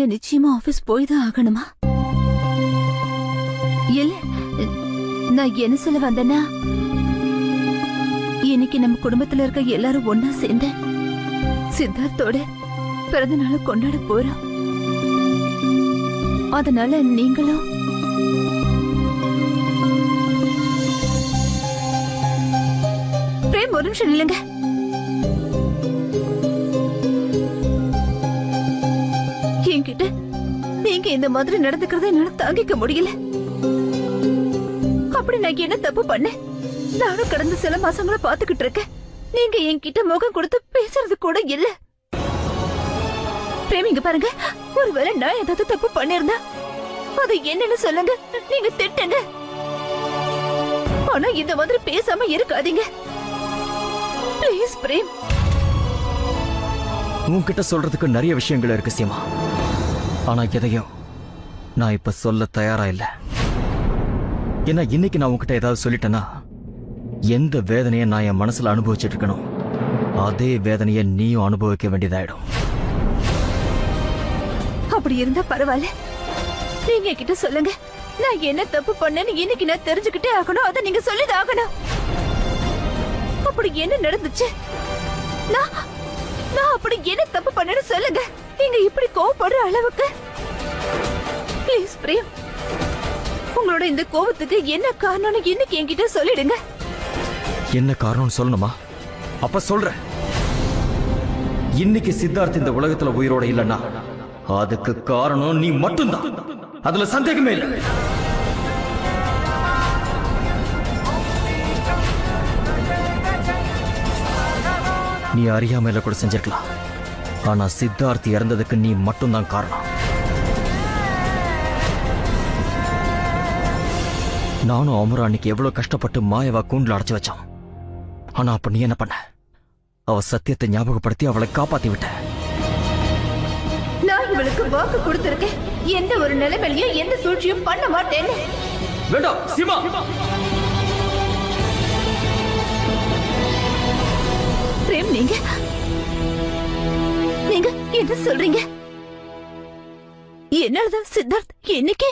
நீங்க நிச்சயமா ஆபீஸ் போய் தான் ஆகணுமா? இல்ல, நான் என்ன சொல்ல வந்தேன்னா, இன்னைக்கு நம்ம குடும்பத்துல இருக்க எல்லாரும் ஒன்னா சேர்ந்து சித்தார்த்தோட பிறந்த நாள் கொண்டாட போறோம். அதனால நீங்களும் பிரேம் ஒரு நிமிஷம் இல்லைங்க. என்கிட்ட நீங்க இந்த மாதிரி நடந்துக்கிறத என்னால தாங்கிக்க முடியல. அப்படி நான் என்ன தப்பு பண்ணேன்? நானும் கடந்த சில மாசங்கள பாத்துக்கிட்டு இருக்கேன். நீங்க என்கிட்ட முகம் கொடுத்து பேசுறது கூட இல்ல. பிரேம் இங்க பாருங்க, ஒருவேளை நான் ஏதாவது தப்பு பண்ணிருந்தா அது என்னன்னு சொல்லுங்க, நீங்க திட்டுங்க. ஆனா இந்த மாதிரி பேசாம இருக்காதீங்க ப்ளீஸ். பிரேம், உன்கிட்ட சொல்றதுக்கு நிறைய விஷயங்கள் இருக்கு சீமா. ஆனா எதையும் நான் இப்ப சொல்ல தயாரா இல்ல. ஏன்னா இன்னைக்கு நான் உன்கிட்ட ஏதாவது சொல்லிட்டேன்னா எந்த வேதனையை நான் என் மனசுல அனுபவிச்சுட்டு இருக்கணும், அதே வேதனையை நீயும் அனுபவிக்க வேண்டியதாயிடும். அப்படி இருந்தா பரவாயில்ல, நீங்க என்கிட்ட சொல்லுங்க. நான் என்ன தப்பு பண்ணேன்னு இன்னைக்கு நான் தெரிஞ்சுக்கிட்டே ஆகணும். அதை நீங்க சொல்லிதான் ஆகணும். அப்படி என்ன நடந்துச்சு? நான் அப்படி என்ன தப்பு பண்ணேன்னு சொல்லுங்க. நீங்க இப்படி கோவப்படுற அளவுக்கு ப்ளீஸ் பிரேம், உங்களோட இந்த கோவத்துக்கு என்ன காரணம்னு இன்னைக்கு என்கிட்ட சொல்லிடுங்க. என்ன காரணம்னு சொல்லணுமா? அப்ப சொல்றேன். இன்னைக்கு சித்தார்த் இந்த உலகத்துல உயிரோட இல்லைன்னா அதுக்கு காரணம் நீ மட்டும்தான். அதுல சந்தேகமே இல்லை. நீ அறியாமையில கூட செஞ்சிருக்கலாம். ஆனா சித்தார்த் இறந்ததுக்கு நீ மட்டும்தான் காரணம். நானும் அமரா அன்னைக்கு எவ்வளவு கஷ்டப்பட்டு மாயவா கூண்டுல அடைச்சு வச்சான். ஆனா அப்ப நீ என்ன பண்ண? அவ சத்தியத்தை ஞாபகப்படுத்தி அவளை காப்பாத்தி விட்ட. நான் இவளுக்கு வாக்கு கொடுத்திருக்கேன், எந்த ஒரு நிலைமையிலையும் எந்த சூழ்ச்சியும் பண்ண மாட்டேன்னு. வேண்டாம் சீமா. பிரேம், நீங்க என்ன சொல்றீங்க? என்னதான் சித்தார்த் இன்னைக்கு?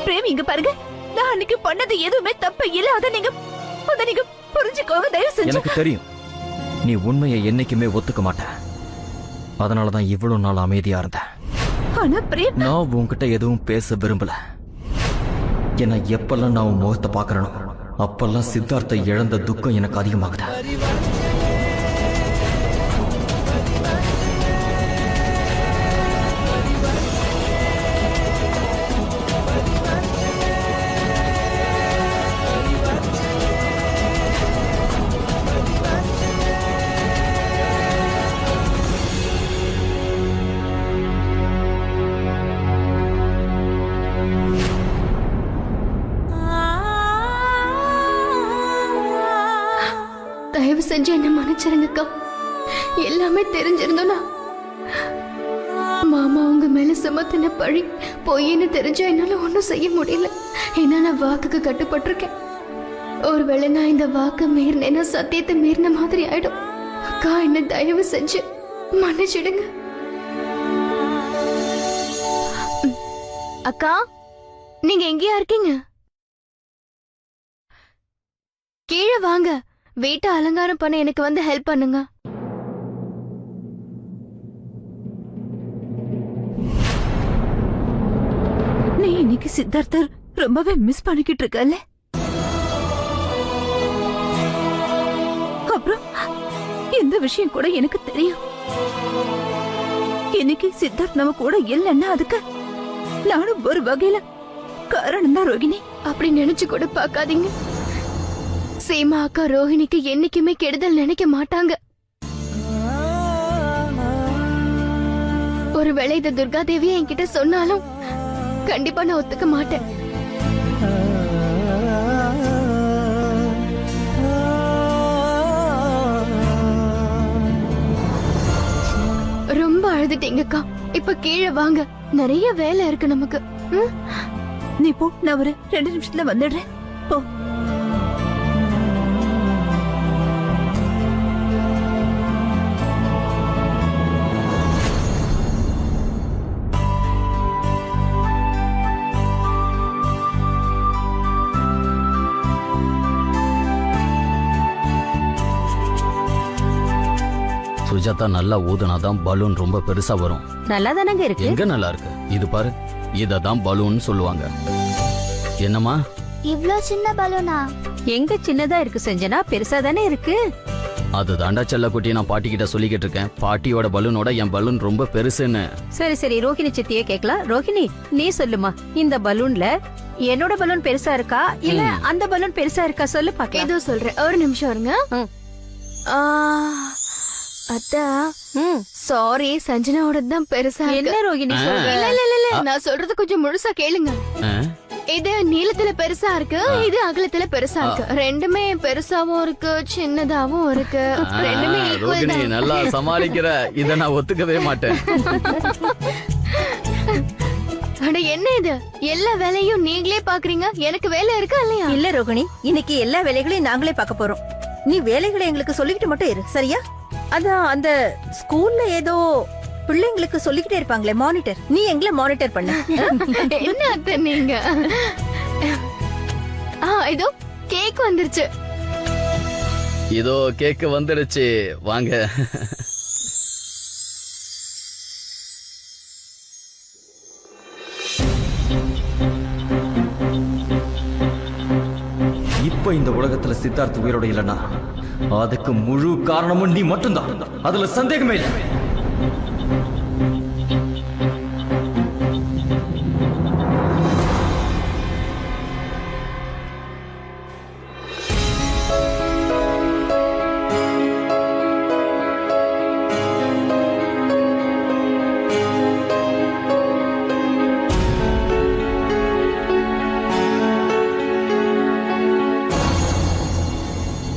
பிரேம் இங்க பாருங்க, நான் அன்னைக்கு பண்ணது எதுவுமே தப்பு இல்ல. அத நீங்க புரிஞ்சுக்கோங்க தயவு செஞ்சு. எனக்கு தெரியும் நீ உண்மையை என்னைக்குமே ஒத்துக்க மாட்ட. அதனாலதான் இவ்வளவு நாள் அமைதியா இருந்தேன். ஆனா பிரேம், நான் உன்கிட்ட எதுவும் பேச விரும்பல. ஏன்னா எப்பெல்லாம் நான் உன் முகத்தை பாக்குறேனோ அப்பெல்லாம் சித்தார்த்தை இழந்த துக்கம் எனக்கு அதிகமாகுது. தயவு செஞ்சு என்ன மன்னிச்சிருங்கக்கா. எல்லாமே தெரிஞ்சிருந்தோன்னா மாமா உங்க மேல சுமத்தின பழி பொய்ன்னு தெரிஞ்சா என்னால ஒன்னும் செய்ய முடியல. ஏன்னா நான் வாக்குக்கு கட்டுப்பட்டிருக்கேன். ஒருவேளை நான் இந்த வாக்கு மீறினேன்னா சத்தியத்தை மீறின மாதிரி ஆயிடும். அக்கா, என்ன தயவு செஞ்சு மன்னிச்சிடுங்க. அக்கா, நீங்க எங்கேயா இருக்கீங்க? கீழே வாங்க, வீட்டை அலங்காரம் பண்ண எனக்கு வந்து ஹெல்ப் பண்ணுங்க. நீ இன்னைக்கு சித்தார்த்தர் ரொம்பவே மிஸ் பண்ணிக்கிட்டு இருக்கல. அப்புறம் இந்த விஷயம் கூட எனக்கு தெரியும். இன்னைக்கு சித்தார்த் நம்ம கூட இல்லைன்னா அதுக்கு நானும் ஒரு வகையில காரணம் தான் ரோகிணி. அப்படி நினைச்சு கூட பாக்காதீங்க. சீமா அக்கா ரோஹிணிக்கு என்னைக்குமே கெடுதல் நினைக்க மாட்டாங்க. ஒருவேளை இத துர்கா தேவியை என்கிட்ட சொன்னாலும் கண்டிப்பா நான் ஒத்துக்க மாட்டேன். ரொம்ப அழுதுட்டீங்கக்கா, இப்ப கீழே வாங்க, நிறைய வேலை இருக்கு நமக்கு. நீ போ, நான் ஒரு 2 நிமிஷத்துல வந்துடுறேன். போ. சுஜாதா நல்லா ஊதுனாதான் பலூன் ரொம்ப பெருசா வரும். நல்லா தானங்க இருக்கு. எங்க நல்லா இருக்கு? இது பாரு, இததான் பலூன் சொல்லுவாங்க. என்னம்மா? இவ்ளோ சின்ன பலூனா? எங்க சின்னதா இருக்கு செஞ்சனா, பெருசா தானே இருக்கு. அது தாண்டா செல்லக்குட்டி, நான் பாட்டி கிட்ட சொல்லிக்கிட்டு இருக்கேன். பாட்டியோட பலூனோட என் பலூன் ரொம்ப பெருசுன்னு. சரி சரி, ரோஹிணி சித்தியே கேக்கலாம். ரோஹிணி, நீ சொல்லுமா, இந்த பலூன்ல என்னோட பலூன் பெருசா இருக்கா இல்ல அந்த பலூன் பெருசா இருக்கா சொல்லு பாக்கலாம். ஏதோ சொல்றேன், ஒரு நிமிஷம் இருங்க. ம். அத்தா சாரி, சஞ்சனாவோட தான் பெருசா இருக்கு. என்ன ரோஹிணி சொல்ற? இல்ல இல்ல இல்ல, நான் சொல்றது கொஞ்சம் முழுசா கேளுங்க. ஆ? இது நீளத்துல பெருசா இருக்கு, இது அகலத்துல பெருசா இருக்கு. ரெண்டுமே பெருசாவும் இருக்கு, சின்னதாவும் இருக்கு. ரெண்டுமே ஈக்குவல் ரோகிணி தான். நல்லா சமாளிக்கிற. இத நான் ஒத்துக்கவே மாட்டேன். அட என்ன இது, எல்லா வேலையும் நீங்களே பாக்குறீங்க, எனக்கு வேலை இருக்கா இல்லையா? இல்ல ரோகிணி, இன்னைக்கு எல்லா வேலைகளையும் நாங்களே பார்க்க போறோம். நீ வேலைகளை எங்களுக்கு சொல்லிக்கிட்டு மட்டும் இரு, சரியா? அதான் அந்த ஸ்கூல்ல ஏதோ பிள்ளைங்களுக்கு சொல்லிக்கிட்டே இருப்பாங்களே மானிட்டர், நீ எங்களை மானிட்டர் பண்ண. என்ன அத்தை நீங்க? இதோ கேக் வந்துருச்சு. இதோ கேக் வந்துடுச்சு, வாங்க. இப்ப இந்த உலகத்துல சித்தார்த் உயிரோட இல்லைன்னா அதுக்கு முழு காரணமும் நீ மட்டும்தான். அதுல சந்தேகமே இல்லை.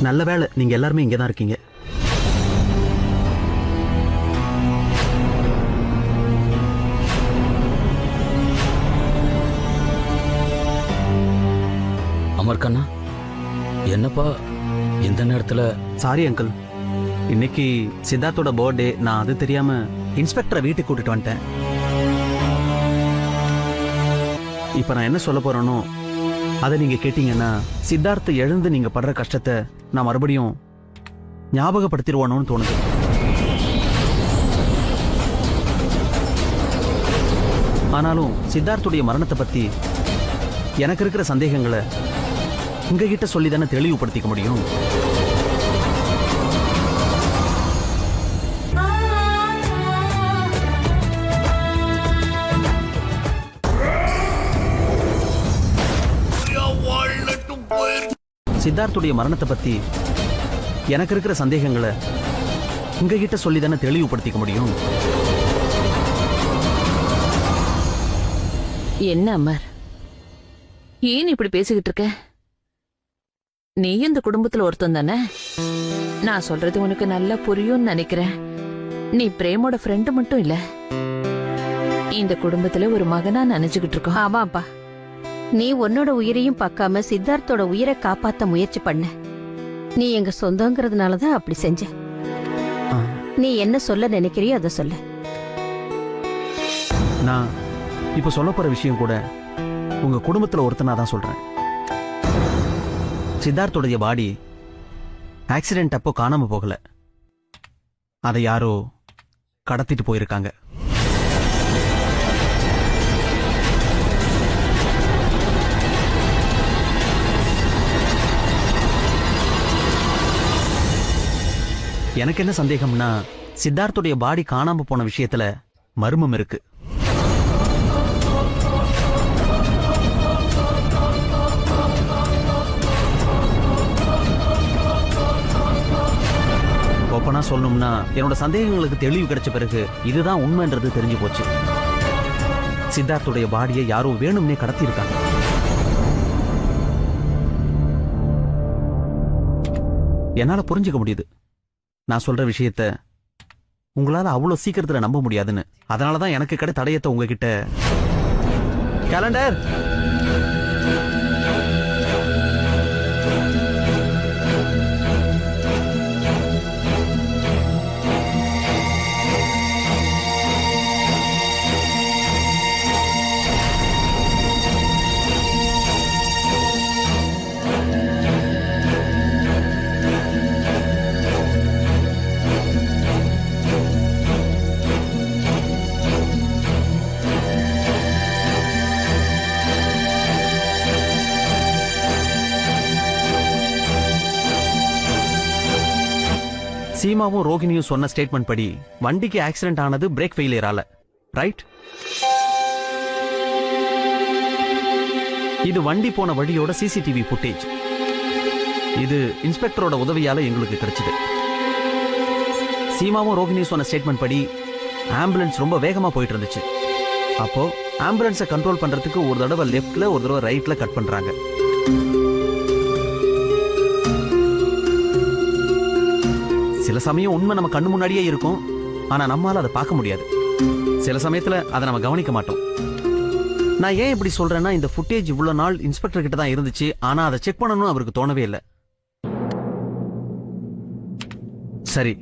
நல்ல வேளை நீங்க எல்லாருமே இங்க தான் இருக்கீங்க. அமர் கண்ணா, என்னப்பா இந்த நேரத்துல? சாரி அங்கிள், இன்னைக்கு சித்தார்த்தோட பர்த்டே. நான் அது தெரியாம இன்ஸ்பெக்டரை வீட்டுக்கு கூட்டிட்டு வந்துட்டேன். இப்ப நான் என்ன சொல்ல போறேனோ அதை நீங்க கேட்டீங்கன்னா சித்தார்த்த எழுந்து நீங்க படுற கஷ்டத்தை நான் மறுபடியும் ஞாபகப்படுத்திடுவானோன்னு தோணுது. ஆனாலும் சித்தார்த்துடைய மரணத்தை பத்தி எனக்கு இருக்கிற சந்தேகங்களை உங்ககிட்ட சொல்லி தானே தெளிவுபடுத்திக்க முடியும். சித்தார்த்துடைய மரணத்தை பத்தி எனக்கு இருக்கிற சந்தேகங்களை உங்ககிட்ட சொல்லி தானே தெளிவுபடுத்திக்க முடியும். என்ன அமர், ஏன் இப்படி பேசிக்கிட்டு இருக்க? நீ இந்த குடும்பத்துல ஒருத்தன் தானே. நான் சொல்றது உனக்கு நல்லா புரியும்னு நினைக்கிறேன். நீ பிரேமோட ஃப்ரெண்டு மட்டும் இல்ல, இந்த குடும்பத்துல ஒரு மகனா நினைச்சுக்கிட்டு இருக்கோம். ஆமாப்பா, நீ உன்னோட உயிரையும் பார்க்காம சித்தார்த்தோட உயிரை காப்பாத்த முயற்சி பண்ண. நீ எங்க சொந்தங்கிறதுனாலதான் அப்படி செஞ்ச. நீ என்ன சொல்ல நினைக்கிறியோ அதை சொல்ல. நான் இப்ப சொல்ல போற விஷயம் கூட உங்க குடும்பத்துல ஒருத்தனா தான் சொல்றேன். சித்தார்த்துடைய பாடி ஆக்சிடென்ட் அப்போ காணாம போகல, அதை யாரோ கடத்திட்டு போயிருக்காங்க. எனக்கு என்ன சந்தேகம்னா, சித்தார்த்துடைய பாடி காணாம போன விஷயத்துல மர்மம் இருக்கு. ஓப்பனா சொல்லணும்னா, என்னோட சந்தேகங்களுக்கு தெளிவு கிடைச்ச பிறகு இதுதான் உண்மைன்றது தெரிஞ்சு போச்சு. சித்தார்த்துடைய பாடியை யாரோ வேணும்னே கடத்தியிருக்காங்க. என்னால புரிஞ்சுக்க முடியுது. நான் சொல்ற விஷயத்த உங்களால அவ்வளவு சீக்கிரத்துல நம்ப முடியாதுன்னு. அதனாலதான் எனக்கு கிடை தடயத்தை உங்ககிட்ட. கேலண்டர், சீமாவும் ரோகிணியும் சொன்ன ஸ்டேட்மெண்ட் படி வண்டிக்கு ஆக்சிடென்ட் ஆனது பிரேக் ஃபெயிலியரால, ரைட்? இது வண்டி போன வழியோட சிசிடிவி ஃபுட்டேஜ். இது இன்ஸ்பெக்டரோட உதவியால எங்களுக்கு கிடைச்சது. சீமாவும் ரோகிணியும் சொன்ன ஸ்டேட்மெண்ட் படி ஆம்புலன்ஸ் ரொம்ப வேகமா போயிட்டு இருந்துச்சு. அப்போ ஆம்புலன்ஸை கண்ட்ரோல் பண்றதுக்கு ஒரு தடவை லெஃப்ட்ல ஒரு தடவை ரைட்ல கட் பண்றாங்க. சில சமயம் உண்மை நம்ம கண்ணு முன்னாடியே இருக்கும், ஆனா நம்மால அதை பார்க்க முடியாது. சில சமயத்துல அதை நம்ம கவனிக்க மாட்டோம். நான் ஏன் இப்படி சொல்றேன்னா, இந்த ஃபுட்டேஜ் இவ்வளவு நாள் இன்ஸ்பெக்டர் கிட்ட தான் இருந்துச்சு, ஆனா அதை செக் பண்ணணும்னு அவருக்கு தோணவே இல்லை. சரி,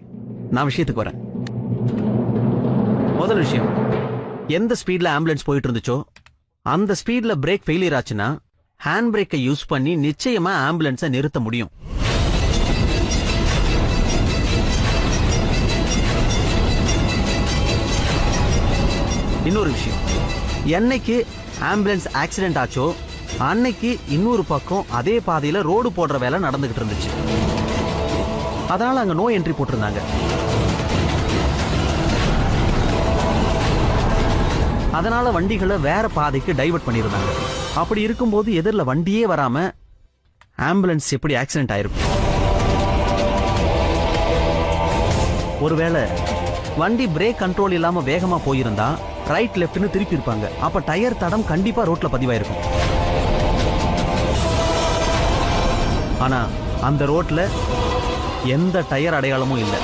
நான் விஷயத்துக்கு வரேன். முதல் விஷயம், எந்த ஸ்பீட்ல ஆம்புலன்ஸ் போயிட்டு இருந்துச்சோ அந்த ஸ்பீட்ல பிரேக் ஃபெயிலியர் ஆச்சுன்னா ஹேண்ட் பிரேக்கை யூஸ் பண்ணி நிச்சயமா ஆம்புலன்ஸை நிறுத்த முடியும். இன்னொரு விஷயம், என்னைக்கு ஆம்புலன்ஸ் ஆக்சிடென்ட் ஆச்சோ அன்னைக்கு இன்னொரு பக்கம் அதே பாதையில ரோடு போடுற வேலை நடந்துகிட்டு இருந்துச்சு. அதனால அங்க நோ என்ட்ரி போட்டிருந்தாங்க. அதனால வண்டிகளை வேற பாதைக்கு டைவர்ட் பண்ணியிருந்தாங்க. அப்படி இருக்கும்போது எதிரில் வண்டியே வராம ஆம்புலன்ஸ் எப்படி ஆக்சிடென்ட் ஆயிருக்கும்? ஒருவேளை வண்டி பிரேக் கண்ட்ரோல் இல்லாம வேகமா போயிருந்தா ரைட் லெஃப்ட்னு திருப்பி இருப்பாங்க. அப்ப டயர் தடம் கண்டிப்பா ரோட்ல பதிவாயிருக்கும். ஆனா அந்த ரோட்ல எந்த டயர் அடையாளமும் இல்லை.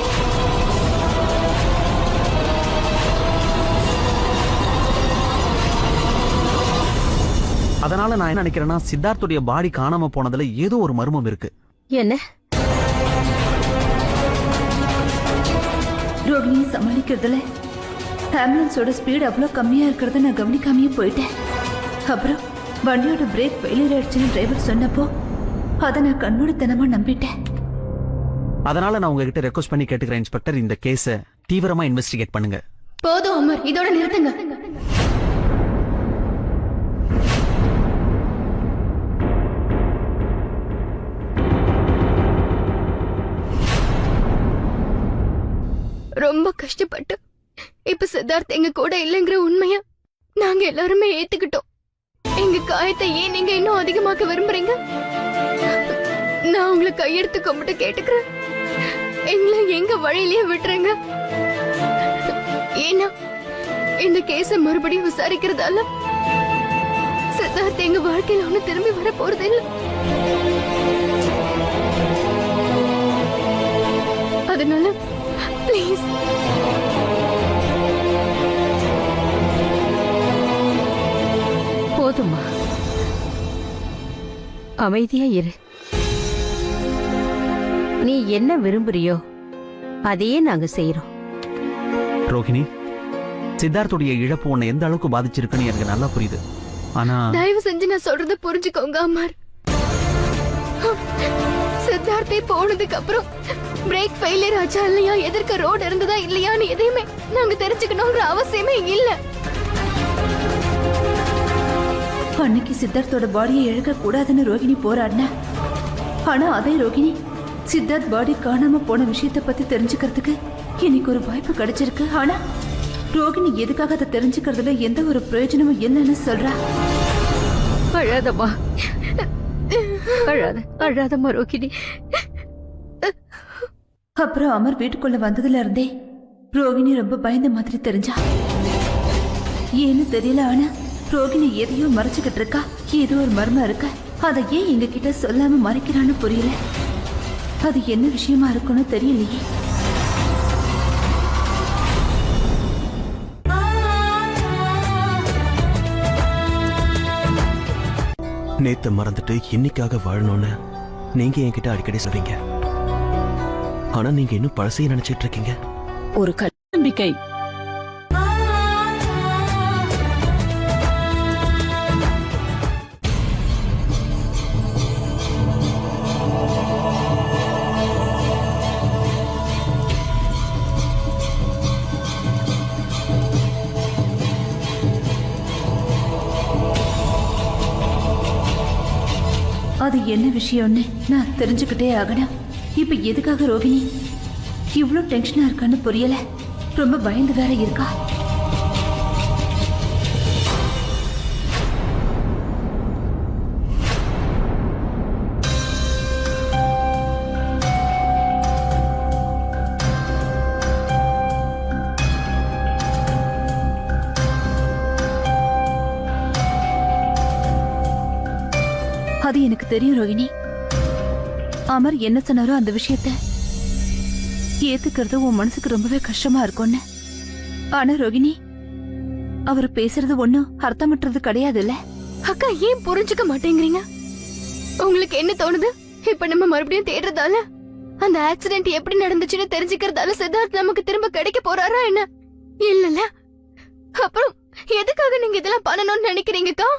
அதனால நான் என்ன நினைக்கிறேன்னா, சித்தார்த்துடைய பாடி காணாம போனதுல ஏதோ ஒரு மர்மம் இருக்கு. என்ன? ரோகிணியை சமாளிக்கிறதுல ஆம்புலன்ஸோட ஸ்பீட் அவ்வளோ கம்மியா இருக்கிறத நான் கவனிக்காமையே போயிட்டேன். அப்புறம் வண்டியோட பிரேக் ஃபெயிலியர் ஆயிடுச்சுன்னு டிரைவர் சொன்னப்போ அதை நான் கண்மூடித்தனமா நம்பிட்டேன். அதனால நான் உங்ககிட்ட ரெக்வஸ்ட் பண்ணி கேட்டுக்கிறேன் இன்ஸ்பெக்டர், இந்த கேஸை தீவிரமா இன்வெஸ்டிகேட் பண்ணுங்க. போதும் அமர், இதோட நிறுத்துங்க. ரொம்ப கஷ்டப்பட்டு இப்ப சித்தார்த் எங்க கூட இல்லைங்கிற உண்மைய நாங்க எல்லாருமே ஏத்துக்கிட்டோம். எங்க காயத்தை ஏன் நீங்க இன்னும் அதிகமாக்க விரும்புறீங்க? நான் உங்களை கையெடுத்து கும்பிட்டு கேட்டுக்கிறேன், எங்களை எங்க வழியிலேயே விட்டுறேங்க. ஏன்னா இந்த கேஸ மறுபடியும் விசாரிக்கிறதால சித்தார்த் எங்க வாழ்க்கையில ஒண்ணு திரும்பி வர போறது இல்ல. அதனால ப்ளீஸ் போதுமா, அமைதியா இரு. நீ என்ன விரும்புறியோ அதையே நாங்க செய்யறோம். ரோகிணி, சித்தார்த்துடைய இழப்பு உன்னை எந்த அளவுக்கு பாதிச்சிருக்குன்னு எனக்கு நல்லா புரியுது. ஆனா தயவு செஞ்சு நான் சொல்றத புரிஞ்சுக்கோங்க அமர். சித்தார்த்தே போனதுக்கு அப்புறம் பிரேக் ஃபெயிலியர் ஆச்சா இல்லையா, எதிர்க்க ரோடு இருந்ததா இல்லையான்னு எதையுமே நாங்க தெரிஞ்சுக்கணுங்கிற அவசியமே இல்ல. அன்னைக்கு சித்தார்த்தோட பாடியை இழக்க கூடாதுன்னு ரோகிணி போராடின. ஆனா அதே ரோகிணி சித்தார்த் பாடி காணாம போன விஷயத்தை பத்தி தெரிஞ்சுக்கிறதுக்கு இன்னைக்கு ஒரு வாய்ப்பு கிடைச்சிருக்கு. ஆனா ரோகிணி எதுக்காக அதை தெரிஞ்சுக்கிறதுல எந்த ஒரு பிரயோஜனமும் இல்லைன்னு சொல்றா. அழாதம்மா, அழாதம்மா ரோகிணி. அப்புறம் அமர் வீட்டுக்குள்ள வந்ததுல இருந்தே ரோகிணி ரொம்ப பயந்த மாதிரி தெரிஞ்சா. ஏன்னு தெரியல, ஆனா ரோகிணி எதையோ மறைச்சுக்கிட்டு இருக்கா. ஏதோ ஒரு மர்மம் இருக்க, அதை ஏன் எங்க கிட்ட சொல்லாம மறைக்கிறான்னு புரியல. அது என்ன விஷயமா இருக்குன்னு தெரியலையே. நேத்து மறந்துட்டு இன்னைக்காக வாழணும்னு நீங்க என்கிட்ட அடிக்கடி சொல்றீங்க. ஆனா நீங்க இன்னும் பழசையை நினைச்சிட்டு இருக்கீங்க. ஒரு நம்பிக்கை. அது என்ன விஷயம்னு நான் தெரிஞ்சுக்கிட்டே ஆகணும். இப்ப எதுக்காக ரோகிணி இவ்ளோ டென்ஷனா இருக்கான்னு புரியல. ரொம்ப பயந்து வேற இருக்கா. அது எனக்கு தெரியும் ரோகிணி. அமர் என்ன சொன்னாரோ அந்த விஷயத்த ஏத்துக்கிறது உன் மனசுக்கு ரொம்பவே கஷ்டமா இருக்கும்னு. ஆனா ரோகிணி, அவர் பேசுறது ஒண்ணும் அர்த்தமற்றது கிடையாதுல்ல. அக்கா ஏன் புரிஞ்சுக்க மாட்டேங்கிறீங்க? உங்களுக்கு என்ன தோணுது? இப்ப நம்ம மறுபடியும் தேடுறதால அந்த ஆக்சிடென்ட் எப்படி நடந்துச்சுன்னு தெரிஞ்சுக்கிறதால சித்தார்த் நமக்கு திரும்ப கிடைக்க போறாரா என்ன? இல்லல. அப்புறம் எதுக்காக நீங்க இதெல்லாம் பண்ணணும்னு நினைக்கிறீங்கக்கா?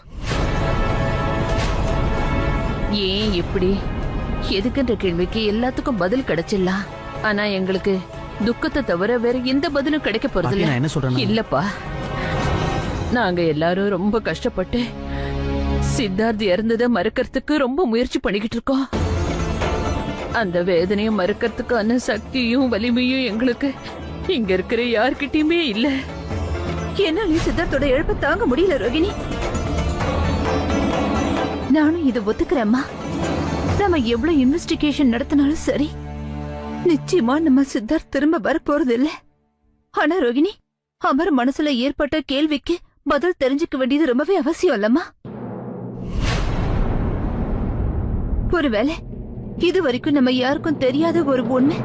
ஏன் எப்படி எதுக்குன்ற கேள்விக்கு எல்லாத்துக்கும் பதில் கிடைச்சிடலாம். ஆனா எங்களுக்கு துக்கத்தை தவிர வேற எந்த பதிலும் கிடைக்க போறது பாட்டி, நான் என்ன சொல்றேன்னா- இல்லப்பா. நாங்க எல்லாரும் ரொம்ப கஷ்டப்பட்டு சித்தார்த் இறந்ததை மறுக்கிறதுக்கு ரொம்ப முயற்சி பண்ணிக்கிட்டு இருக்கோம். அந்த வேதனையை மறுக்கிறதுக்கான சக்தியும் வலிமையும் எங்களுக்கு இங்க இருக்கிற யார்கிட்டயுமே இல்ல. என்னால சித்தார்த்தோட இழப்பை தாங்க முடியல ரோகிணி. நானும் இதை ஒத்துக்கிறேம்மா. நம்ம எவ்வளவு இன்வெஸ்டிகேஷன் நடத்தினாலும் சரி, நிச்சயமா நம்ம சித்தார்த் திரும்ப வர போறது இல்ல. ஆனா ரோகிணி, அமர் மனசுல ஏற்பட்ட கேள்விக்கு பதில் தெரிஞ்சுக்க வேண்டியது ரொம்பவே அவசியம் இல்லம்மா. ஒருவேளை இது வரைக்கும் நம்ம யாருக்கும் தெரியாத ஒரு உண்மை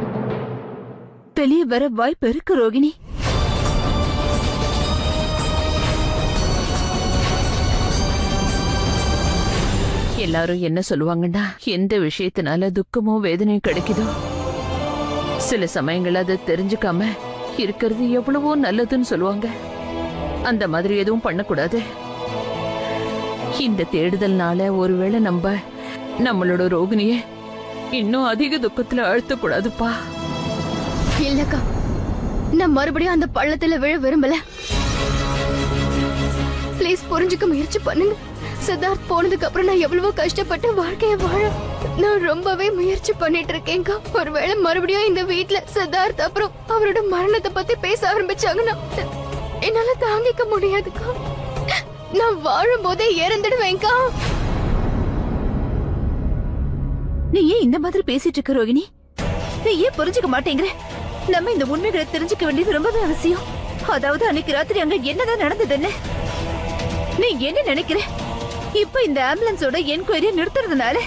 வெளியே வர வாய்ப்பு இருக்கு ரோகிணி. எல்லாரும் என்ன சொல்லுவாங்கன்னா, எந்த விஷயத்தினால துக்கமோ வேதனையும் கிடைக்குதோ சில சமயங்கள் அதை தெரிஞ்சுக்காம இருக்கிறது எவ்வளவோ நல்லதுன்னு சொல்லுவாங்க. அந்த மாதிரி எதுவும் பண்ணக்கூடாது. இந்த தேடுதல்னால ஒருவேளை நம்மளோட ரோகிணிய இன்னும் அதிக துக்கத்துல அழுத்தக்கூடாதுப்பா. இல்லக்கா, நான் மறுபடியும் அந்த பள்ளத்துல விழ விரும்பல. ப்ளீஸ் புரிஞ்சுக்க முயற்சி பண்ணுங்க. சித்தார்த் போனதுக்கு அப்புறம் நான் எவ்வளவோ கஷ்டப்பட்டு வாழ்க்கைய வாழ நான் ரொம்பவே முயற்சி பண்ணிட்டு இருக்கேன்க்கா. ஒருவேளை மறுபடியும் இந்த வீட்ல சித்தார்த் அப்புறம் அவரோட மரணத்தை பத்தி பேச ஆரம்பிச்சாங்கன்னா என்னால தாங்கிக்க முடியாதுக்கா. நான் வாழும் போதே இறந்துடுவேன்க்கா. நீ ஏன் இந்த மாதிரி பேசிட்டு இருக்க ரோகிணி? நீ ஏன் புரிஞ்சுக்க மாட்டேங்கிற? நம்ம இந்த உண்மைகளை தெரிஞ்சுக்க வேண்டியது ரொம்பவே அவசியம். அதாவது அன்னைக்கு ராத்திரி அங்க என்னதான் நடந்ததுன்னு நீ என்ன நினைக்கிற? இப்ப இந்த ஆம்புலன்ஸோட என்கொயரியை நிறுத்துறதுனால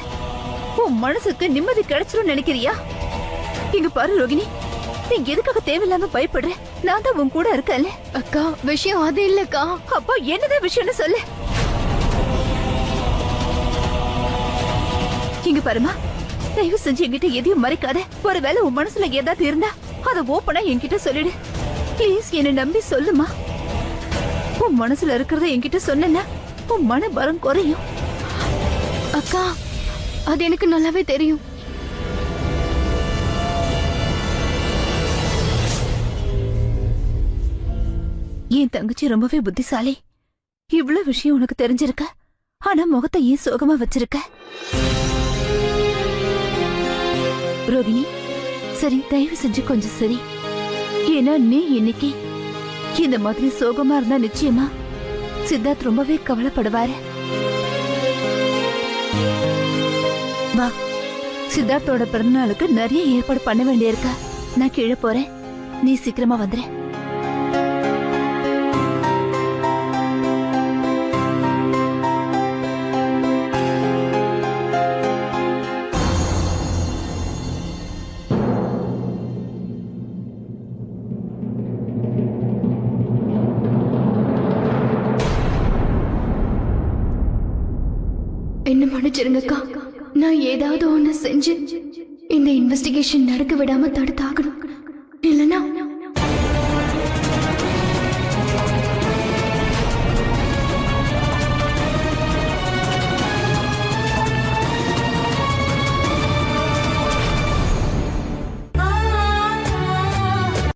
உன் மனசுக்கு நிம்மதி கிடைச்சிரும் நினைக்கிறியா? இங்க பாரு ரோகிணி, நீ எதுக்காக தேவையில்லாம பயப்படுற? நான் தான் உன் கூட இருக்கல. அக்கா, விஷயம் அது இல்லக்கா. அப்போ என்னதான் விஷயம்னு சொல்லு. இங்க பாருமா, தயவு செஞ்சு என்கிட்ட எதையும் மறைக்காத. ஒருவேளை உன் மனசுல ஏதாவது இருந்தா அதை ஓப்பனா என்கிட்ட சொல்லிடு. ப்ளீஸ் என்ன நம்பி சொல்லுமா. உன் மனசுல இருக்கிறத என்கிட்ட சொன்னா உன் மன பலம் குறையும். அக்கா, அது எனக்கு நல்லாவே தெரியும். என் தங்கச்சி ரொம்பவே புத்திசாலி. இவ்வளவு விஷயம் உனக்கு தெரிஞ்சிருக்க, ஆனா முகத்தை ஏன் சோகமா வச்சிருக்க? ரோகிணி, சரி, தயவு செஞ்சு கொஞ்சம் சரி. ஏன்னா நீ இன்னைக்கு இந்த மாதிரி சோகமா இருந்தா நிச்சயமா சித்தார்த் ரொம்பவே கவலைப்படுவாரு. வா, சித்தார்த்தோட பிறந்தநாளுக்கு நிறைய ஏற்பாடு பண்ண வேண்டியிருக்க. நான் கீழே போறேன், நீ சீக்கிரமா வந்துரு. என்ன மன்னிச்சிருங்கக்கா. நான் ஏதாவது ஒண்ணு செஞ்சு இந்த இன்வெஸ்டிகேஷன் நடக்க விடாம தடுத்தாகணும். இல்லனா